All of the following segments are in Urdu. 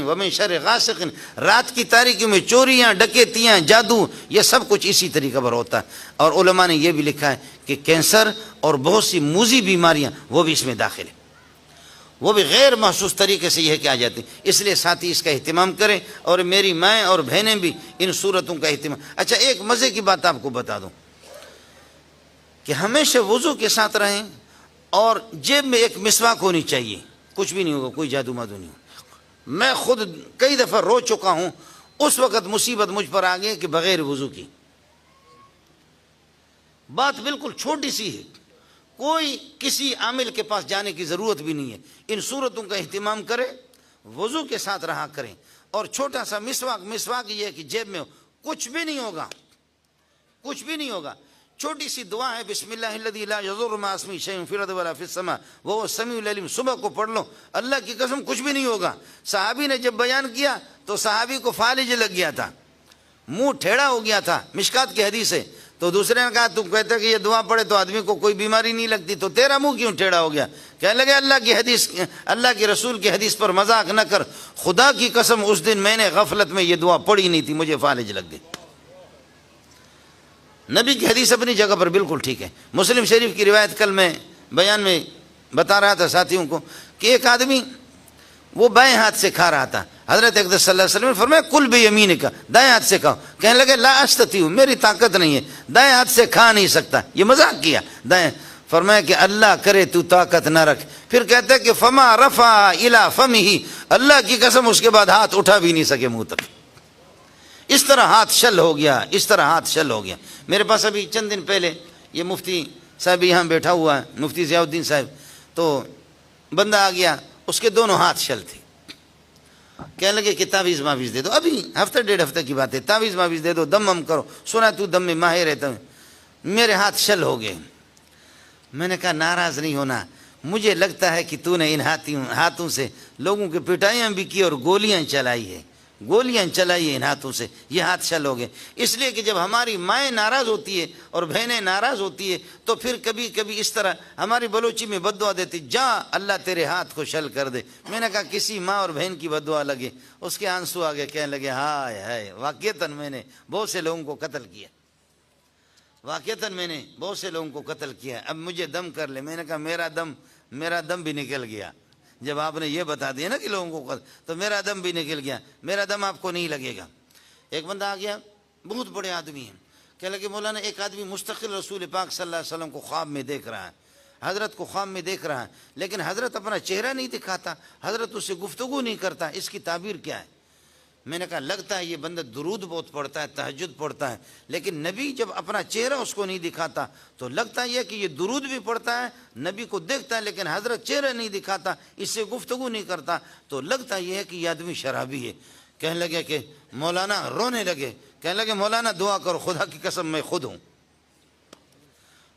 نہیں ومن شر غاسق، رات کی تاریکی میں چوریاں، ڈکیتیاں، جادو، یہ سب کچھ اسی طریقے پر ہوتا ہے. اور علماء نے یہ بھی لکھا ہے کہ کینسر اور بہت سی موذی بیماریاں وہ بھی اس میں داخل ہیں، وہ بھی غیر محسوس طریقے سے یہ کہ آ جاتی. اس لیے ساتھی اس کا اہتمام کریں، اور میری مائیں اور بہنیں بھی ان صورتوں کا اہتمام. اچھا ایک مزے کی بات آپ کو بتا دوں کہ ہمیشہ وضو کے ساتھ رہیں، اور جیب میں ایک مسواک ہونی چاہیے. کچھ بھی نہیں ہوگا، کوئی جادو مادو نہیں ہوگا. میں خود کئی دفعہ رو چکا ہوں، اس وقت مصیبت مجھ پر آ گئی کہ بغیر وضو کی. بات بالکل چھوٹی سی ہے، کوئی کسی عامل کے پاس جانے کی ضرورت بھی نہیں ہے. ان صورتوں کا اہتمام کریں، وضو کے ساتھ رہا کریں. اور چھوٹا سا مسواک یہ ہے کہ جیب میں کچھ بھی نہیں ہوگا، کچھ بھی نہیں ہوگا. چھوٹی سی دعا ہے، بسم اللہ الذی لا یضر مع اسمہ شیء فی الارض ولا فی السماء وهو السمیع العلیم. صبح کو پڑھ لو، اللہ کی قسم کچھ بھی نہیں ہوگا. صحابی نے جب بیان کیا تو صحابی کو فالج لگ گیا تھا، منہ ٹھیڑا ہو گیا تھا. مشکات کی حدیث ہے. تو دوسرے نے کہا تم کہتے کہ یہ دعا پڑھے تو آدمی کو کوئی بیماری نہیں لگتی، تو تیرا منہ کیوں ٹھیڑا ہو گیا؟ کہنے لگے اللہ کی حدیث، اللہ کے رسول کی حدیث پر مذاق نہ کر. خدا کی قسم اس دن میں نے غفلت میں یہ دعا پڑھی نہیں تھی، مجھے فالج لگ گئی. نبی کی حدیث اپنی جگہ پر بالکل ٹھیک ہے. مسلم شریف کی روایت کل میں بیان میں بتا رہا تھا ساتھیوں کو کہ ایک آدمی وہ بائیں ہاتھ سے کھا رہا تھا. حضرت اقدس صلی اللہ علیہ وسلم نے فرمایا کل بیمینک، دائیں ہاتھ سے کھاؤ. کہنے لگے لا استطیع، میری طاقت نہیں ہے، دائیں ہاتھ سے کھا نہیں سکتا. یہ مذاق کیا دائیں. فرمایا کہ اللہ کرے تو طاقت نہ رکھ. پھر کہتے کہ فما رفع الی فمہ، اللہ کی قسم اس کے بعد ہاتھ اٹھا بھی نہیں سکے منہ تک. اس طرح ہاتھ شل ہو گیا، اس طرح ہاتھ شل ہو گیا. میرے پاس ابھی چند دن پہلے یہ مفتی صاحب یہاں بیٹھا ہوا ہے، مفتی ضیاء الدین صاحب، تو بندہ آ گیا، اس کے دونوں ہاتھ شل تھے. کہنے لگے کہ تعویذ معویذ دے دو. ابھی ہفتہ ڈیڑھ ہفتہ کی بات ہے. تعویذ معویذ دے دو، دم ہم کرو، سنا تو دم میں ماہر رہتا ہے. میرے ہاتھ شل ہو گئے. میں نے کہا ناراض نہیں ہونا، مجھے لگتا ہے کہ تو نے ان ہاتھوں سے لوگوں کے پٹائیاں بھی کی اور گولیاں چلائی ہے، گولیاں چلائی ہیں ان ہاتھوں سے، یہ ہاتھ شل ہو گئے. اس لیے کہ جب ہماری مائیں ناراض ہوتی ہے اور بہنیں ناراض ہوتی ہے تو پھر کبھی کبھی اس طرح ہماری بلوچی میں بد دعا دیتی، جا اللہ تیرے ہاتھ کو شل کر دے. میں نے کہا کسی ماں اور بہن کی بد دعا لگے، اس کے آنسو آگے. کہنے لگے ہائے ہائے، واقعتاً میں نے بہت سے لوگوں کو قتل کیا، واقعتاً میں نے بہت سے لوگوں کو قتل کیا، اب مجھے دم کر لے. میں نے کہا میرا دم بھی نکل گیا. جب آپ نے یہ بتا دیا نا کہ لوگوں کو تو میرا دم بھی نکل گیا، میرا دم آپ کو نہیں لگے گا. ایک بندہ آ گیا، بہت بڑے آدمی ہیں. کہنے لگے مولانا ایک آدمی مستقل رسول پاک صلی اللہ علیہ وسلم کو خواب میں دیکھ رہا ہے، حضرت کو خواب میں دیکھ رہا ہے، لیکن حضرت اپنا چہرہ نہیں دکھاتا، حضرت اس سے گفتگو نہیں کرتا، اس کی تعبیر کیا ہے؟ میں نے کہا لگتا ہے یہ بندہ درود بہت پڑھتا ہے، تہجد پڑھتا ہے، لیکن نبی جب اپنا چہرہ اس کو نہیں دکھاتا تو لگتا ہے کہ یہ درود بھی پڑھتا ہے، نبی کو دیکھتا ہے لیکن حضرت چہرہ نہیں دکھاتا، اس سے گفتگو نہیں کرتا، تو لگتا یہ ہے کہ یہ آدمی شرابی ہے. کہنے لگے کہ مولانا، رونے لگے. کہنے لگے مولانا دعا کرو، خدا کی قسم میں خود ہوں،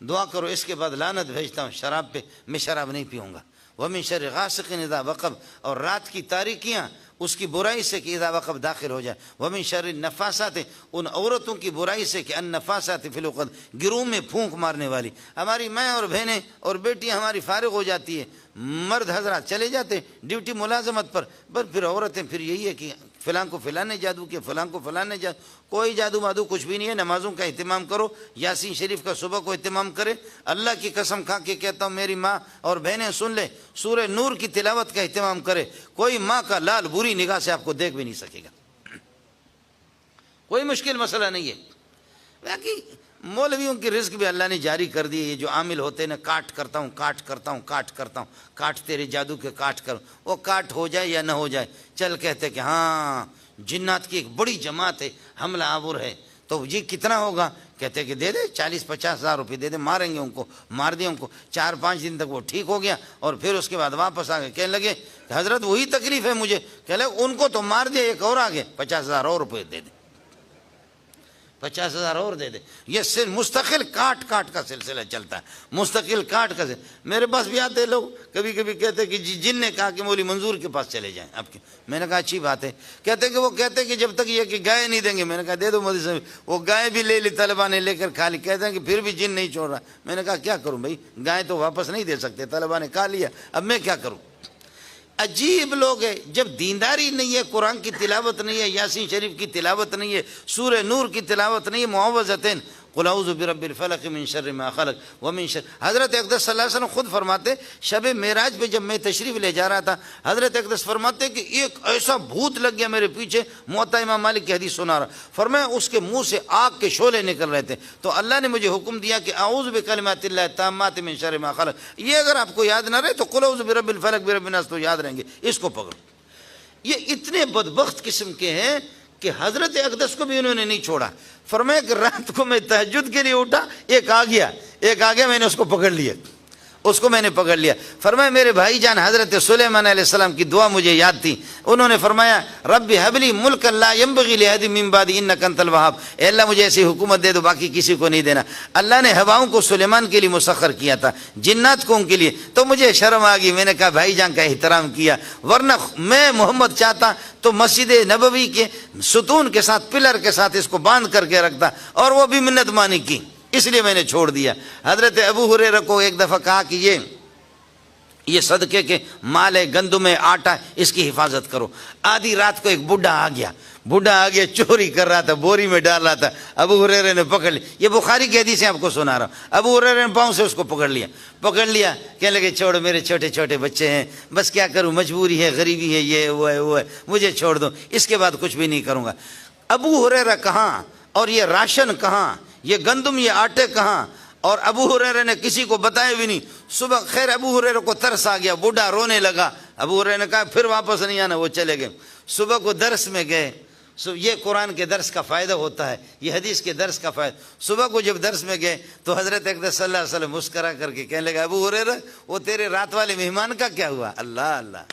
دعا کرو، اس کے بعد لعنت بھیجتا ہوں شراب پہ، میں شراب نہیں پیوں گا. وَمِن شَرِّ غَاسِقٍ إِذَا وَقَبَ، اور رات کی تاریکیاں اس کی برائی سے کہ اذا وقب داخل ہو جائے. وَمِن شَرِّ النَّفَّاسَاتِ، ان عورتوں کی برائی سے کہ النَّفَّاسَاتِ فِی الْعُقَدِ، گروہ میں پھونک مارنے والی. ہماری مائیں اور بہنیں اور بیٹیاں ہماری فارغ ہو جاتی ہے، مرد حضرات چلے جاتے ڈیوٹی ملازمت پر، بس پھر عورتیں پھر یہی ہے کہ فلاں کو فلاں نے جادو کیا، فلاں کو فلاں نے جادو. کوئی جادو مادو کچھ بھی نہیں ہے. نمازوں کا اہتمام کرو، یاسین شریف کا صبح کو اہتمام کرے. اللہ کی قسم کھا کے کہتا ہوں میری ماں اور بہنیں سن لے، سورہ نور کی تلاوت کا اہتمام کرے. کوئی ماں کا لال بری نگاہ سے آپ کو دیکھ بھی نہیں سکے گا، کوئی مشکل مسئلہ نہیں ہے. باقی مولویوں کی رزق بھی اللہ نے جاری کر دی ہے. یہ جو عامل ہوتے ہیں نا، کاٹ کرتا ہوں، کاٹ تیرے جادو کے کاٹ کر، وہ کاٹ ہو جائے یا نہ ہو جائے، چل کہتے کہ ہاں جنات کی ایک بڑی جماعت ہے، حملہ آور ہے، تو یہ کتنا ہوگا؟ کہتے کہ دے دے 40-50 ہزار روپے دے دے، ماریں گے ان کو، مار دیں ان کو. 4-5 دن تک وہ ٹھیک ہو گیا اور پھر اس کے بعد واپس آ گئے. کہنے لگے کہ حضرت وہی تکلیف ہے مجھے. کہہ لگے ان کو تو مار دیا، ایک اور آگے 50 ہزار اور روپے دے دے، 50 ہزار اور دے دے. یہ مستقل کاٹ کا سلسلہ چلتا ہے، مستقل کاٹ کا سلسلہ. میرے پاس بھی آتے لوگ، کبھی کبھی کہتے کہ جن نے کہا کہ مولوی منظور کے پاس چلے جائیں آپ کے. میں نے کہا اچھی بات ہے. کہتے کہ وہ کہتے کہ جب تک یہ کہ گائے نہیں دیں گے. میں نے کہا دے دو مودی صاحب. وہ گائے بھی لے لی طلبا نے، لے کر کھا لی. کہتے ہیں کہ پھر بھی جن نہیں چھوڑ رہا. میں نے کہا کیا کروں بھائی، گائے تو واپس نہیں دے سکتے، طلبا نے کھا لیا، اب میں کیا کروں. عجیب لوگ ہیں، جب دینداری نہیں ہے، قرآن کی تلاوت نہیں ہے، یاسین شریف کی تلاوت نہیں ہے، سورہ نور کی تلاوت نہیں ہے، معوذتین قل اعوذ برب الفلق من شر ما خلق ومن شر، حضرت اقدس صلی اللہ علیہ وسلم خود فرماتے شب معراج پہ جب میں تشریف لے جا رہا تھا، حضرت اقدس فرماتے کہ ایک ایسا بھوت لگ گیا میرے پیچھے، موطا امام مالک کی حدیث سنا رہا، فرمایا اس کے منہ سے آگ کے شعلے نکل رہے تھے، تو اللہ نے مجھے حکم دیا کہ اعوذ بکلمات اللہ التامات من شر ما خلق، یہ اگر آپ کو یاد نہ رہے تو قل اعوذ برب الفلق برب الناس تو یاد رہیں گے، اس کو پکڑو۔ یہ اتنے بدبخت قسم کے ہیں کہ حضرت اقدس کو بھی انہوں نے نہیں چھوڑا، فرمایا کہ رات کو میں تہجد کے لیے اٹھا، ایک آ گیا میں نے اس کو پکڑ لیا، فرمایا میرے بھائی جان حضرت سلیمان علیہ السلام کی دعا مجھے یاد تھی، انہوں نے فرمایا رب هب لي ملكا لا ينبغي لأحد من بعدي انك انت الوهاب، اے اللہ مجھے ایسی حکومت دے دو باقی کسی کو نہیں دینا۔ اللہ نے ہواؤں کو سلیمان کے لیے مسخر کیا تھا، جنات کو ان کے لیے، تو مجھے شرم آ گئی، میں نے کہا بھائی جان کا احترام کیا، ورنہ میں محمد چاہتا تو مسجد نبوی کے ستون کے ساتھ پلر کے ساتھ اس کو باندھ کر کے رکھتا، اور وہ بھی منت مانی کی، اس لیے میں نے چھوڑ دیا۔ حضرت ابو ہریرہ کو ایک دفعہ کہا کہ یہ صدقے کے مال ہے، گندم ہے، آٹا، اس کی حفاظت کرو۔ آدھی رات کو ایک بڈھا آ گیا چوری کر رہا تھا، بوری میں ڈال رہا تھا، ابو ہریرہ نے پکڑ لیا، یہ بخاری کی حدیث ہے آپ کو سنا رہا ہوں، ابو ہریرہ نے پاؤں سے اس کو پکڑ لیا، کہنے لگے چھوڑو میرے چھوٹے چھوٹے بچے ہیں، بس کیا کروں، مجبوری ہے، غریبی ہے، یہ وہ ہے مجھے چھوڑ دو، اس کے بعد کچھ بھی نہیں کروں گا۔ ابو ہریرہ کہاں اور یہ راشن کہاں، یہ گندم یہ آٹے کہاں، اور ابو ہریرہ نے کسی کو بتایا بھی نہیں۔ صبح خیر ابو ہریرہ کو ترس آ گیا، بوڑھا رونے لگا، ابو ہریرہ نے کہا پھر واپس نہیں آنا، وہ چلے گئے۔ صبح کو درس میں گئے، یہ قرآن کے درس کا فائدہ ہوتا ہے، یہ حدیث کے درس کا فائدہ۔ صبح کو جب درس میں گئے تو حضرت اقدس صلی اللہ علیہ وسلم مسکرا کر کے کہنے لگا ابو ہریرہ وہ تیرے رات والے مہمان کا کیا ہوا؟ اللہ اللہ،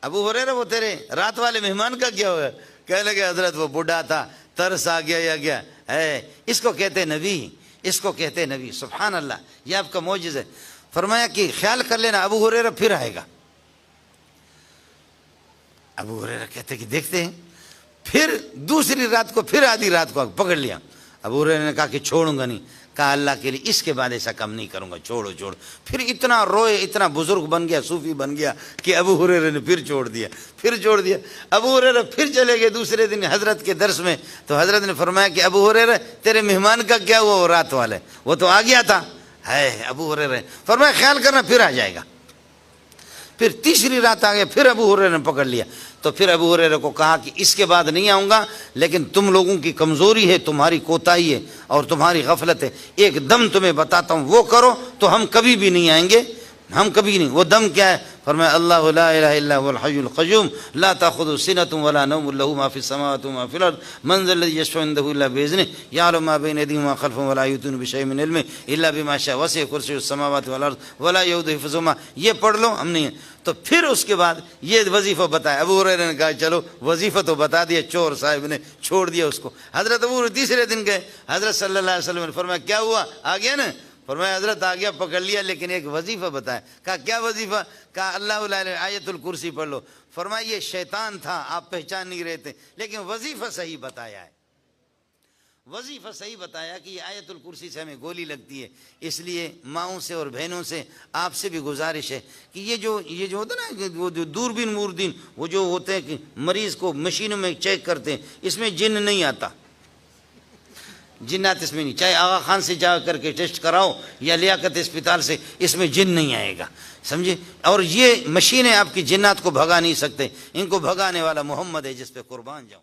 ابو ہریرہ وہ تیرے رات والے مہمان کا کیا ہوا؟ کہنے لگے حضرت وہ بوڑھا تھا، ترس آ گیا ہے، اس کو کہتے نبی، سبحان اللہ، یہ آپ کا معجزہ ہے۔ فرمایا کہ خیال کر لینا ابو ہریرہ پھر آئے گا۔ ابو ہریرہ کہتے کہ دیکھتے ہیں، پھر دوسری رات کو پھر آدھی رات کو پکڑ لیا۔ ابو ہریرہ نے کہا کہ چھوڑوں گا نہیں، کہا اللہ کے لیے اس کے بعد ایسا کم نہیں کروں گا، چھوڑو۔ پھر اتنا روئے، اتنا بزرگ بن گیا، صوفی بن گیا کہ ابو ہریرہ نے پھر چھوڑ دیا۔ ابو ہریرہ پھر چلے گئے دوسرے دن حضرت کے درس میں، تو حضرت نے فرمایا کہ ابو ہریرہ تیرے مہمان کا کیا ہوا؟ وہ رات والے، وہ تو آ گیا تھا۔ ہے ابو ہریرہ فرمایا خیال کرنا پھر آ جائے گا۔ پھر تیسری رات آ گیا، پھر ابو ہریرہ نے پکڑ لیا، تو پھر ابو ہریرہ کو کہا کہ اس کے بعد نہیں آؤں گا، لیکن تم لوگوں کی کمزوری ہے، تمہاری کوتاہی ہے اور تمہاری غفلت ہے، ایک دم تمہیں بتاتا ہوں، وہ کرو تو ہم کبھی بھی نہیں آئیں گے، ہم کبھی نہیں۔ وہ دم کیا ہے؟ فرمایا اللہ لا الہ الا هو الحی القیوم لا تاخذه سنة ولا نوم له ما في السماوات وما في الارض من ذا الذي يشفع عنده الا باذنه يعلم ما بين ايديهم وما خلفهم ولا يحيطون بشيء من علمه الا بما شاء وسع كرسيه السماوات والارض ولا يؤوده حفظهما، یہ پڑھ لو، ہم نہیں ہیں۔ تو پھر اس کے بعد یہ وظیفہ بتایا، ابو ہریرہ نے کہا چلو وظیفہ تو بتا دیا، چور صاحب نے چھوڑ دیا اس کو۔ حضرت ابو ہریرہ تیسرے دن گئے، حضرت صلی اللہ علیہ وسلم نے فرمایا کیا ہوا؟ آ گیا نا؟ فرمایا حضرت آ گیا، پکڑ لیا، لیکن ایک وظیفہ بتایا۔ کہا کیا وظیفہ؟ کہا اللہ لا الہ آیت الکرسی پڑھ لو۔ فرمایا یہ شیطان تھا، آپ پہچان نہیں رہے تھے، لیکن وظیفہ صحیح بتایا ہے، وظیفہ صحیح بتایا کہ یہ آیت الکرسی سے ہمیں گولی لگتی ہے۔ اس لیے ماؤں سے اور بہنوں سے آپ سے بھی گزارش ہے کہ یہ جو ہوتا ہے نا، وہ جو دوربین موردین، وہ جو ہوتے ہیں کہ مریض کو مشینوں میں چیک کرتے ہیں، اس میں جن نہیں آتا، جنات اس میں نہیں، چاہے آغا خان سے جا کر کے ٹیسٹ کراؤ یا لیاقت اسپتال سے، اس میں جن نہیں آئے گا، سمجھے؟ اور یہ مشینیں آپ کی جنات کو بھگا نہیں سکتے، ان کو بھگانے والا محمد ہے جس پہ قربان جاؤں۔